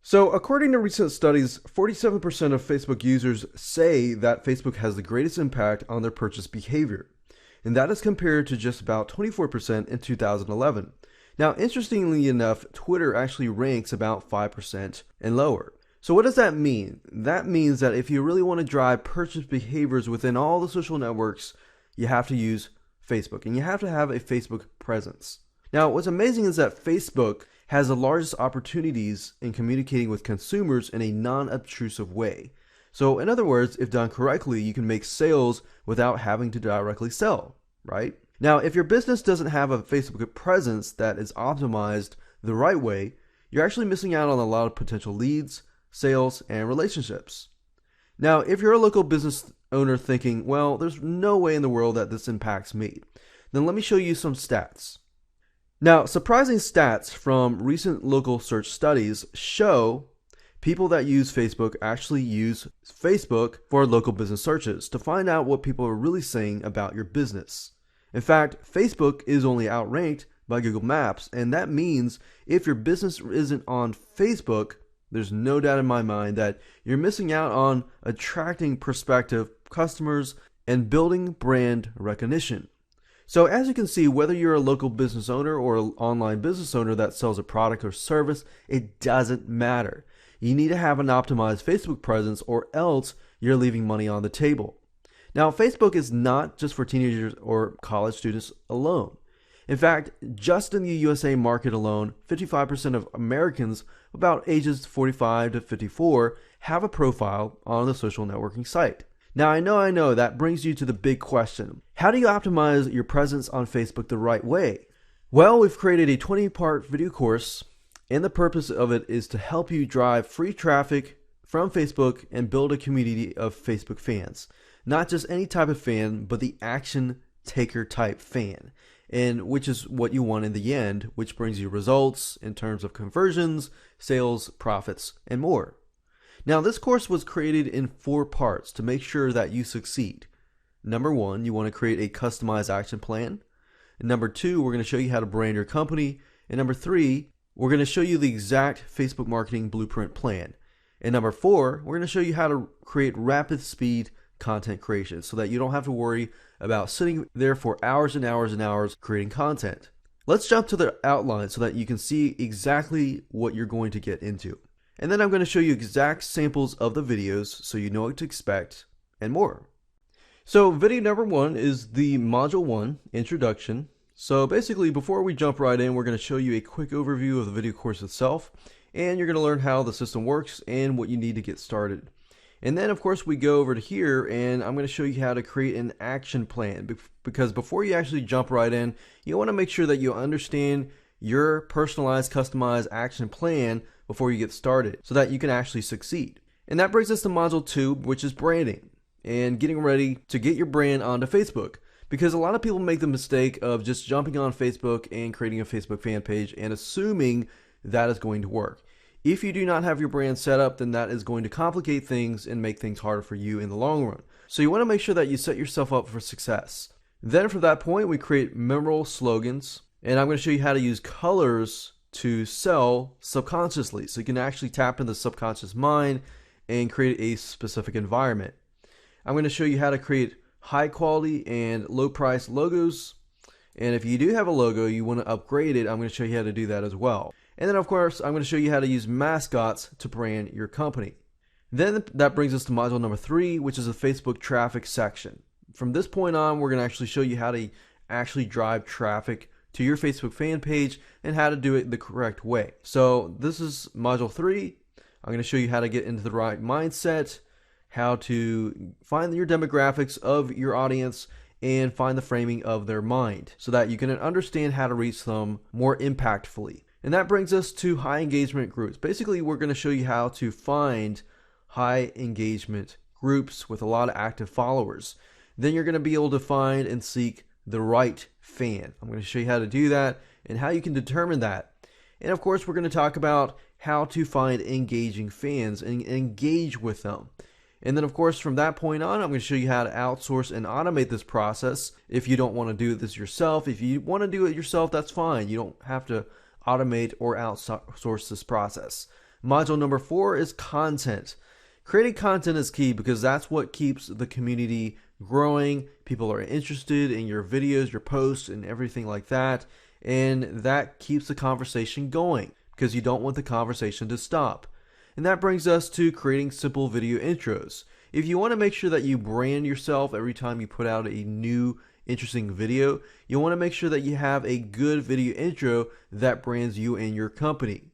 So, according to recent studies, 47% of Facebook users say that Facebook has the greatest impact on their purchase behavior. And that is compared to just about 24% in 2011. Now, interestingly enough, Twitter actually ranks about 5% and lower. So what does that mean? That means that if you really want to drive purchase behaviors within all the social networks, you have to use Facebook, and you have to have a Facebook presence. Now, what's amazing is that Facebook has the largest opportunities in communicating with consumers in a non-obtrusive way. So in other words, if done correctly, you can make sales without having to directly sell, right? Now, if your business doesn't have a Facebook presence that is optimized the right way, you're actually missing out on a lot of potential leads, sales, and relationships. Now, if you're a local business owner thinking, well, there's no way in the world that this impacts me, then let me show you some stats. Now, surprising stats from recent local search studies show people that use Facebook actually use Facebook for local business searches to find out what people are really saying about your business. In fact, Facebook is only outranked by Google Maps, and that means if your business isn't on Facebook, there's no doubt in my mind that you're missing out on attracting prospective customers and building brand recognition. So as you can see, whether you're a local business owner or an online business owner that sells a product or service, it doesn't matter. You need to have an optimized Facebook presence, or else you're leaving money on the table. Now, Facebook is not just for teenagers or college students alone. In fact, just in the USA market alone, 55% of Americans about ages 45 to 54 have a profile on the social networking site. Now, I know, that brings you to the big question. How do you optimize your presence on Facebook the right way? Well, we've created a 20-part video course, and the purpose of it is to help you drive free traffic from Facebook and build a community of Facebook fans. Not just any type of fan, but the action taker type fan, and which is what you want in the end, which brings you results in terms of conversions, sales, profits, and more. Now, this course was created in 4 parts to make sure that you succeed. Number 1, you want to create a customized action plan. And number 2, we're going to show you how to brand your company. And number 3, we're going to show you the exact Facebook marketing blueprint plan. And number 4, we're going to show you how to create rapid speed content creation so that you don't have to worry about sitting there for hours and hours and hours creating content. Let's jump to the outline so that you can see exactly what you're going to get into. And then I'm going to show you exact samples of the videos so you know what to expect and more. So video number 1 is the module 1 introduction. So basically, before we jump right in, we're going to show you a quick overview of the video course itself, and you're going to learn how the system works and what you need to get started. And then of course we go over to here, and I'm going to show you how to create an action plan, because before you actually jump right in, you want to make sure that you understand your personalized, customized action plan before you get started so that you can actually succeed. And that brings us to module 2, which is branding and getting ready to get your brand onto Facebook. Because a lot of people make the mistake of just jumping on Facebook and creating a Facebook fan page and assuming that is going to work. If you do not have your brand set up, then that is going to complicate things and make things harder for you in the long run. So you want to make sure that you set yourself up for success. Then from that point, we create memorable slogans, and I'm going to show you how to use colors to sell subconsciously, so you can actually tap into the subconscious mind and create a specific environment. I'm going to show you how to create high quality and low price logos, and if you do have a logo you want to upgrade it, I'm going to show you how to do that as well. And then of course I'm going to show you how to use mascots to brand your company. Then that brings us to module number 3, which is the Facebook traffic section. From this point on, we're going to actually show you how to actually drive traffic to your Facebook fan page and how to do it the correct way. So this is module 3. I'm going to show you how to get into the right mindset, how to find your demographics of your audience, and find the framing of their mind so that you can understand how to reach them more impactfully. And that brings us to high engagement groups. Basically, we're going to show you how to find high engagement groups with a lot of active followers. Then you're going to be able to find and seek the right fan. I'm going to show you how to do that and how you can determine that. And of course, we're going to talk about how to find engaging fans and engage with them. And then of course, from that point on, I'm going to show you how to outsource and automate this process if you don't want to do this yourself. If you want to do it yourself, that's fine. You don't have to automate or outsource this process. Module number 4 is content. Creating content is key because that's what keeps the community growing. People are interested in your videos, your posts, and everything like that. And that keeps the conversation going because you don't want the conversation to stop. And that brings us to creating simple video intros. If you want to make sure that you brand yourself every time you put out a new interesting video, you want to make sure that you have a good video intro that brands you and your company,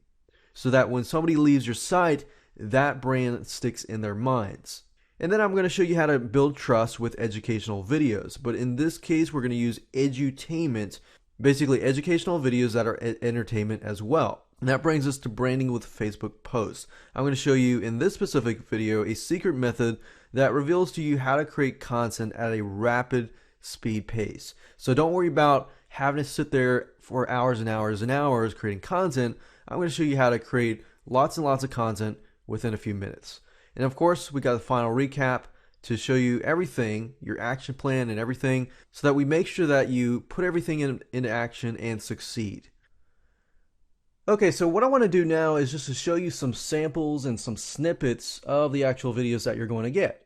so that when somebody leaves your site, that brand sticks in their minds. And then I'm going to show you how to build trust with educational videos. But in this case, we're going to use edutainment, basically educational videos that are entertainment as well. And that brings us to branding with Facebook posts. I'm going to show you in this specific video a secret method that reveals to you how to create content at a rapid speed pace. So don't worry about having to sit there for hours and hours and hours creating content. I'm going to show you how to create lots and lots of content within a few minutes. And of course, we got the final recap to show you everything, your action plan and everything, so that we make sure that you put everything into action and succeed. Okay, so what I want to do now is just to show you some samples and some snippets of the actual videos that you're going to get.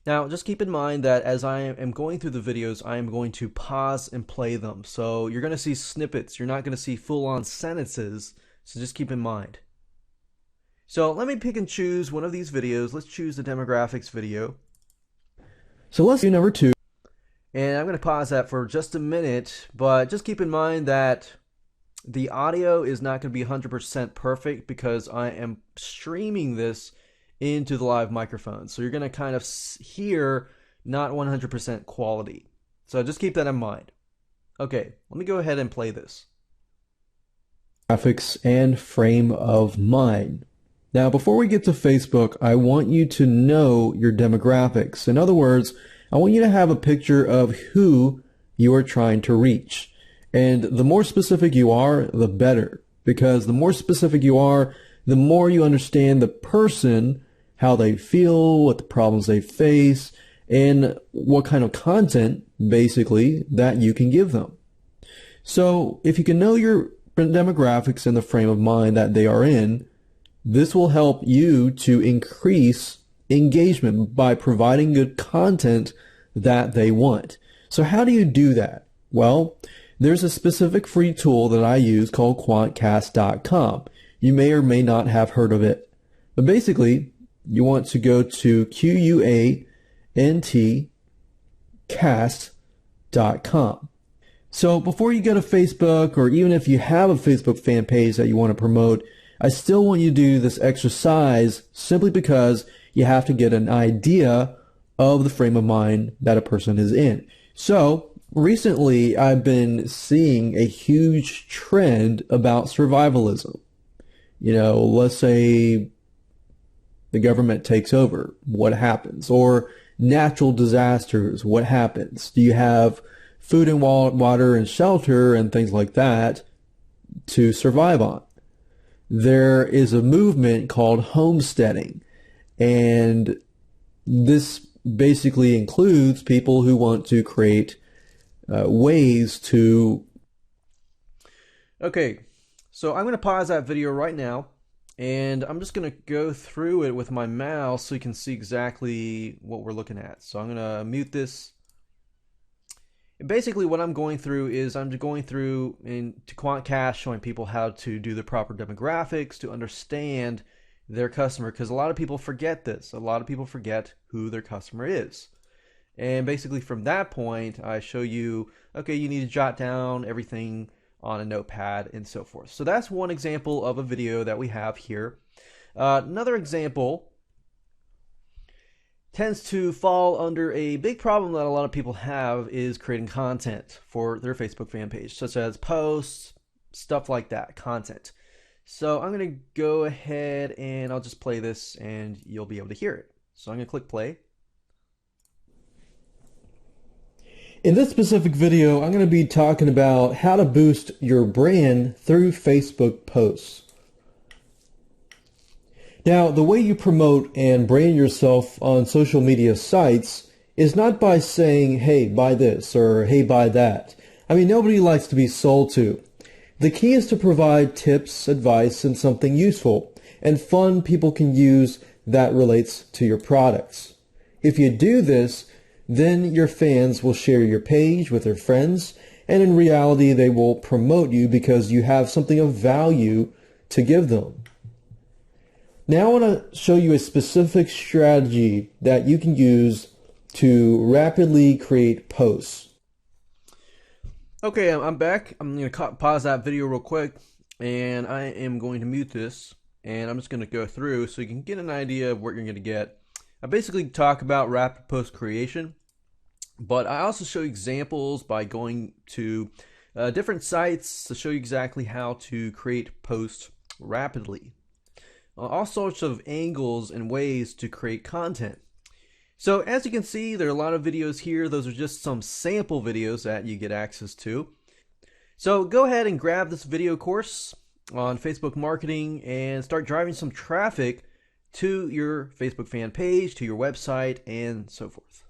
Now, just keep in mind that as I am going through the videos, I am going to pause and play them. So you're going to see snippets. You're not going to see full-on sentences, so just keep in mind. So let me pick and choose one of these videos. Let's choose the demographics video. So let's do number 2. And I'm going to pause that for just a minute, but just keep in mind that the audio is not going to be 100% perfect because I am streaming this into the live microphone. So you're going to kind of hear not 100% quality. So just keep that in mind. Okay, let me go ahead and play this. Graphics and frame of mind. Now, before we get to Facebook, I want you to know your demographics. In other words, I want you to have a picture of who you are trying to reach. And the more specific you are, the better. Because the more specific you are, the more you understand the person, how they feel, what the problems they face, and what kind of content, basically, that you can give them. So if you can know your demographics and the frame of mind that they are in, this will help you to increase engagement by providing good content that they want. So how do you do that? Well, there's a specific free tool that I use called quantcast.com. You may or may not have heard of it. But basically, you want to go to quantcast.com. So before you go to Facebook, or even if you have a Facebook fan page that you want to promote, I still want you to do this exercise simply because you have to get an idea of the frame of mind that a person is in. So recently, I've been seeing a huge trend about survivalism. You know, let's say the government takes over, what happens? Or natural disasters, what happens? Do you have food and water and shelter and things like that to survive on? There is a movement called homesteading, and this basically includes people who want to create ways to... Okay, so I'm going to pause that video right now, and I'm just going to go through it with my mouse so you can see exactly what we're looking at. So I'm going to mute this. And basically what I'm going through is I'm going through into QuantCast, showing people how to do the proper demographics to understand their customer, because a lot of people forget this. A lot of people forget who their customer is. And basically from that point, I show you, okay, you need to jot down everything on a notepad and so forth. So that's one example of a video that we have here. Another example tends to fall under a big problem that a lot of people have is creating content for their Facebook fan page, such as posts, stuff like that, content. So I'm going to go ahead and I'll just play this and you'll be able to hear it. So I'm going to click play. In this specific video, I'm going to be talking about how to boost your brand through Facebook posts. Now, the way you promote and brand yourself on social media sites is not by saying, hey, buy this, or hey, buy that. I mean, nobody likes to be sold to. The key is to provide tips, advice, and something useful. and fun people can use that relates to your products. If you do this, then your fans will share your page with their friends, and in reality, they will promote you because you have something of value to give them. Now I want to show you a specific strategy that you can use to rapidly create posts. Okay, I'm back. I'm going to pause that video real quick, and I am going to mute this, and I'm just going to go through so you can get an idea of what you're going to get. I basically talk about rapid post creation, but I also show examples by going to different sites to show you exactly how to create posts rapidly. All sorts of angles and ways to create content. So as you can see, there are a lot of videos here. Those are just some sample videos that you get access to. So go ahead and grab this video course on Facebook marketing and start driving some traffic to your Facebook fan page, to your website, and so forth.